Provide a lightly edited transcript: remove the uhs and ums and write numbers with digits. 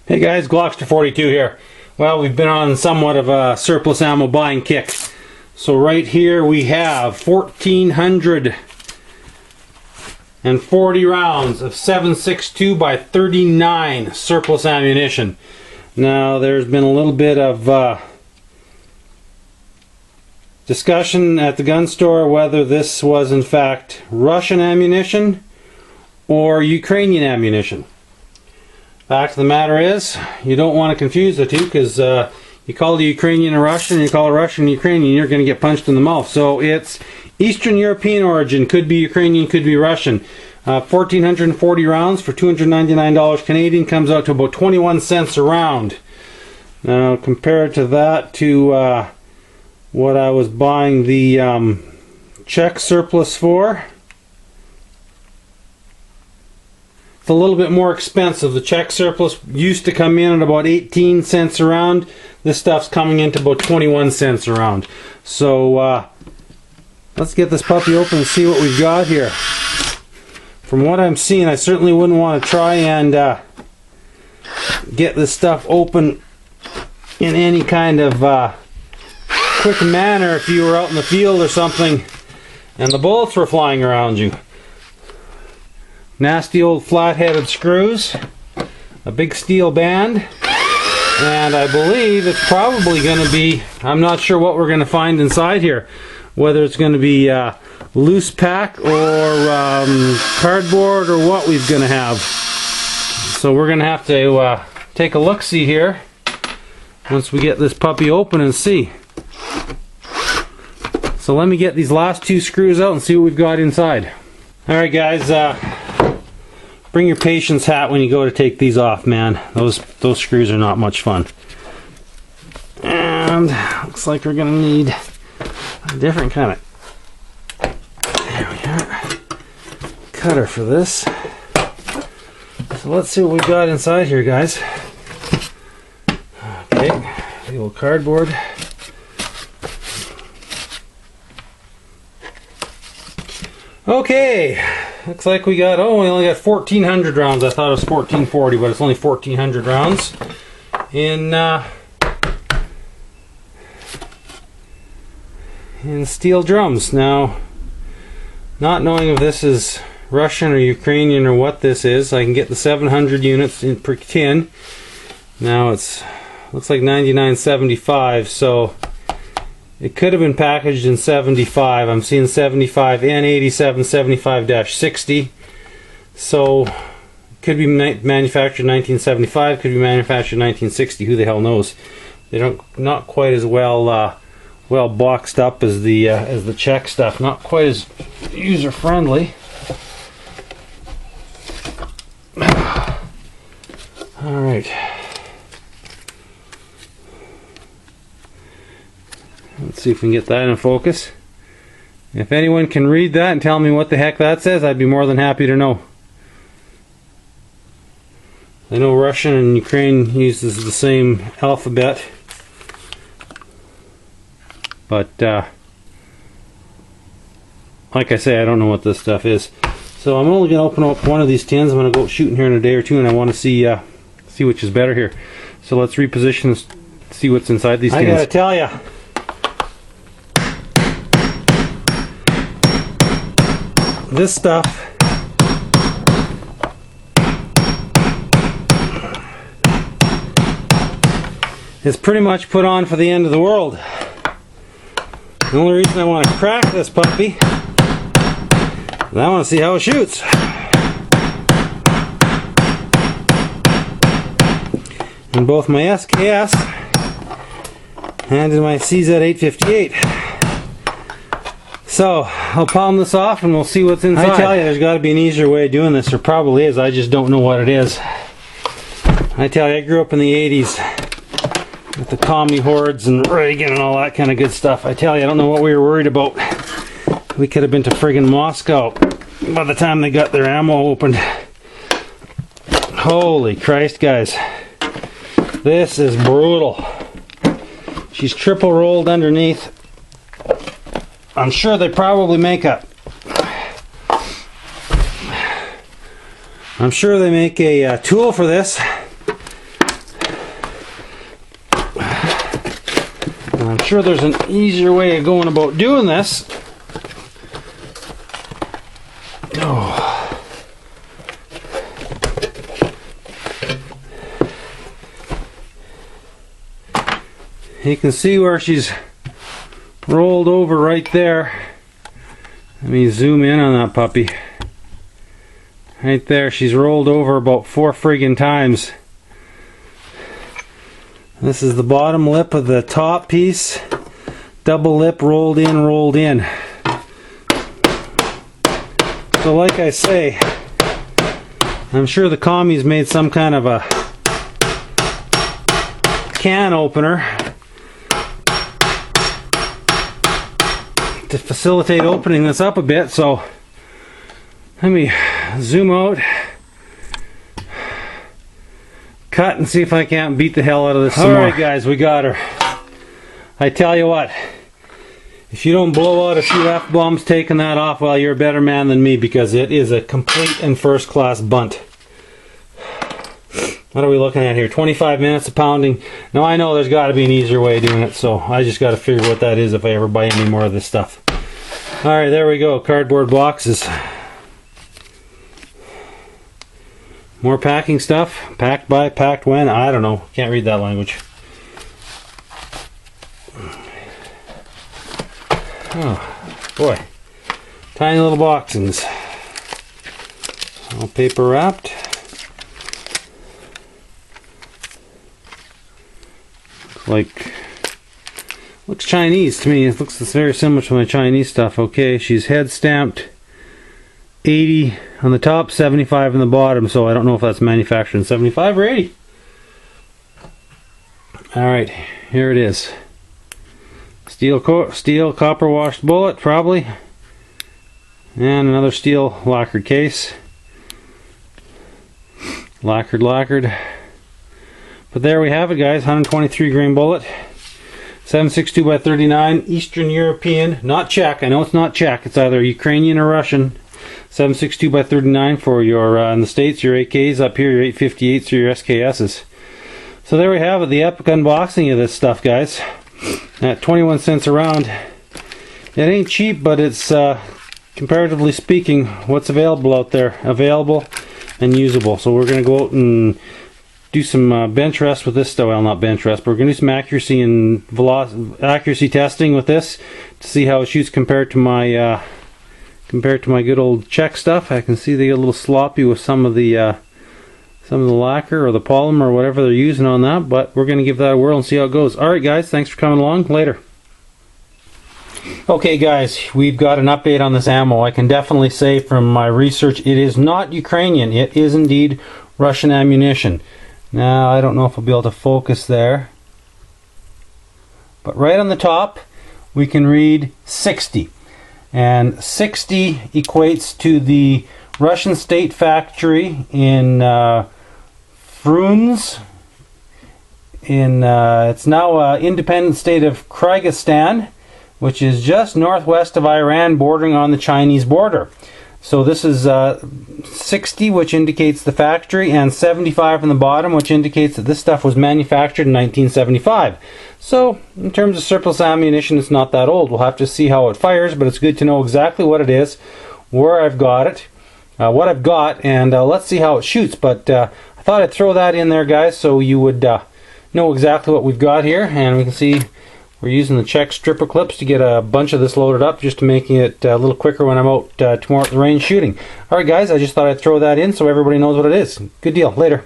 Hey guys, Glockster 42 here. Well, we've been on somewhat of a surplus ammo buying kick. So right here we have 1,440 rounds of 7.62 by 39 surplus ammunition. Now there's been a little bit of discussion at the gun store whether this was in fact Russian ammunition or Ukrainian ammunition. Fact of the matter is, you don't want to confuse the two, because you call the Ukrainian a Russian, you call a Russian Ukrainian, you're going to get punched in the mouth. So it's Eastern European origin, could be Ukrainian, could be Russian. 1,440 rounds for $299 Canadian comes out to about 21 cents a round. Now compared to that to what I was buying the Czech surplus for, it's a little bit more expensive. The Czech surplus used to come in at about 18 cents a round. This stuff's coming into about 21 cents a round. So let's get this puppy open and see what we've got here. From what I'm seeing, I certainly wouldn't want to try and get this stuff open in any kind of quick manner if you were out in the field or something and the bullets were flying around you. Nasty old flat-headed screws, a big steel band, and I believe it's probably going to be, I'm not sure what we're going to find inside here, whether it's going to be loose pack or cardboard or what we're going to have. So we're going to have to take a look-see here once we get this puppy open and see. So let me get these last two screws out and see what we've got inside. Alright guys, bring your patience hat when you go to take these off, man. Those screws are not much fun. And looks like we're gonna need a different kind of, there we are, cutter for this. So let's see what we got inside here, guys. Okay, the old cardboard. Okay, looks like we got, oh, we only got 1,400 rounds. I thought it was 1,440, but it's only 1,400 rounds in steel drums. Now, not knowing if this is Russian or Ukrainian or what this is, I can get the 700 units in per tin. Now it's looks like 99.75, so it could have been packaged in 75. I'm seeing 75 and 87 75-60. So it could be manufactured in 1975, could be manufactured in 1960. Who the hell knows? They don't, not quite as well well boxed up as the Czech stuff. Not quite as user friendly. All right. Let's see if we can get that in focus. If anyone can read that and tell me what the heck that says, I'd be more than happy to know. I know Russian and Ukraine uses the same alphabet, but like I say, I don't know what this stuff is. So I'm only going to open up one of these tins. I'm going to go shooting here in a day or two, and I want to see which is better here. So let's reposition and see what's inside these tins. I gotta tell you, this stuff is pretty much put on for the end of the world. The only reason I want to crack this puppy is I want to see how it shoots. In both my SKS and in my CZ858. So, I'll palm this off and we'll see what's inside. I tell you, there's got to be an easier way of doing this. There probably is. I just don't know what it is. I tell you, I grew up in the 80s with the commie hordes and Reagan and all that kind of good stuff. I tell you, I don't know what we were worried about. We could have been to friggin' Moscow by the time they got their ammo opened. Holy Christ, guys. This is brutal. She's triple rolled underneath. I'm sure they probably make a tool for this. And I'm sure there's an easier way of going about doing this. Oh. You can see where she's rolled over right there. Let me zoom in on that puppy. Right there, she's rolled over about 4 friggin' times. This is the bottom lip of the top piece. Double lip rolled in, rolled in. So like I say, I'm sure the commies made some kind of a can opener to facilitate opening this up a bit. So let me zoom out, cut, and see if I can't beat the hell out of this some more. Alright guys, we got her. I tell you what, if you don't blow out a few F-bombs taking that off, well, you're a better man than me, because it is a complete and first class bunt. What are we looking at here? 25 minutes of pounding. Now I know there's got to be an easier way of doing it, so I just got to figure what that is if I ever buy any more of this stuff. Alright, there we go. Cardboard boxes. More packing stuff. Packed by, packed when, I don't know. Can't read that language. Oh boy, tiny little boxings, all paper wrapped. Looks Chinese to me. It looks very similar to my Chinese stuff. Okay, she's head stamped 80 on the top, 75 on the bottom, so I don't know if that's manufactured in 75 or 80. Alright, here it is. Steel copper washed bullet, probably, and another steel lacquered case. Lacquered. But there we have it, guys. 123 grain bullet, 7.62 by 39, Eastern European, not Czech. I know it's not Czech. It's either Ukrainian or Russian. 7.62 by 39 for your in the States, your AKs. Up here, your 858s or your SKSs. So there we have it, the epic unboxing of this stuff, guys. At 21 cents a round. It ain't cheap, but it's comparatively speaking what's available out there. Available and usable. So we're going to go out and do some bench rest with this stuff. Well, not bench rest, but we're going to do some accuracy and accuracy testing with this to see how it shoots compared to my good old Czech stuff. I can see they get a little sloppy with some of the lacquer or the polymer or whatever they're using on that, but we're going to give that a whirl and see how it goes. Alright guys, thanks for coming along. Later. Okay guys, we've got an update on this ammo. I can definitely say from my research it is not Ukrainian. It is indeed Russian ammunition. Now I don't know if I'll be able to focus there, but right on the top we can read 60, and 60 equates to the Russian state factory in Frunze. It's now independent state of Kyrgyzstan, which is just northwest of Iran, bordering on the Chinese border. So this is 60, which indicates the factory, and 75 on the bottom, which indicates that this stuff was manufactured in 1975. So in terms of surplus ammunition, it's not that old. We'll have to see how it fires, but it's good to know exactly what it is, where I've got it, what I've got, and let's see how it shoots. But I thought I'd throw that in there, guys, so you would know exactly what we've got here. And we can see we're using the Czech stripper clips to get a bunch of this loaded up, just to make it a little quicker when I'm out tomorrow at the range shooting. Alright guys, I just thought I'd throw that in so everybody knows what it is. Good deal. Later.